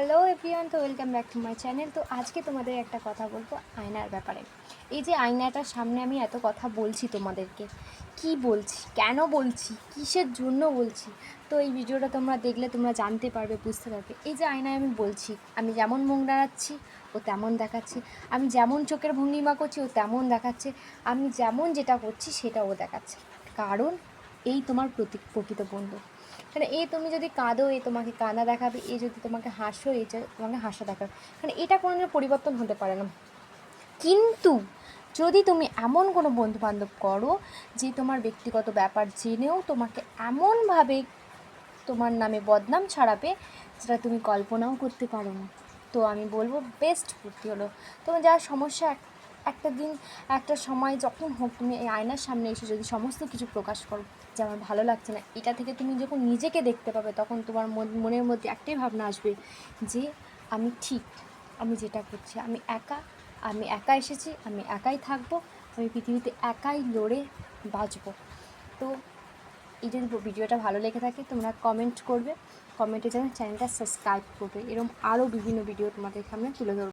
Hello everyone, তো welcome back to my channel. তো আজকে তোমাদের একটা কথা বলবো আয়নার ব্যাপারে। এই যে আয়নাটার সামনে আমি এত কথা বলছি তোমাদেরকে, কি বলছি, কেন বলছি, কিসের জন্য বলছি, তো এই ভিডিওটা তোমরা দেখলে তোমরা জানতে পারবে, বুঝতে পারবে। এই যে আয়নায় আমি বলছি, আমি যেমন মুখ নাড়াচ্ছি ও তেমন দেখাচ্ছে, আমি যেমন চোখের ভঙ্গিমা করছি ও তেমন দেখাচ্ছে, আমি যেমন যেটা করছি সেটা ও দেখাচ্ছে। কারণ এই তোমার প্রকৃত বন্ধু। মানে এই তুমি যদি কাঁদো এ তোমাকে কাঁদা দেখাবে, এ যদি তোমাকে হাসো এ তোমাকে হাসা দেখাবে। মানে এটা কোনোদিন পরিবর্তন হতে পারে না। কিন্তু যদি তুমি এমন কোনো বন্ধুবান্ধব করো যে তোমার ব্যক্তিগত ব্যাপার জেনেও তোমাকে এমনভাবে তোমার নামে বদনাম ছড়াবে যেটা তুমি কল্পনাও করতে পারো না, তো আমি বলবো বেস্ট বুদ্ধি হলো তোমার যা সমস্যা একটা দিন একটা সময় যখন হোক তুমি এই আয়নার সামনে এসে যদি সমস্ত কিছু প্রকাশ করো যে আমার ভালো লাগছে না, এটা থেকে তুমি যখন নিজেকে দেখতে পাবে তখন তোমার মনের মধ্যে একটাই ভাবনা আসবে যে আমি ঠিক, আমি যেটা করছি আমি একা, আমি একা এসেছি, আমি একাই থাকবো, আমি পৃথিবীতে একাই লড়ে বাঁচবো। তো এই যদি ভিডিওটা ভালো লেগে থাকে তোমরা কমেন্ট করবে, কমেন্টে যেন চ্যানেলটা সাবস্ক্রাইব করবে, এরকম আরও বিভিন্ন ভিডিও তোমাদের সামনে তুলে ধরবে।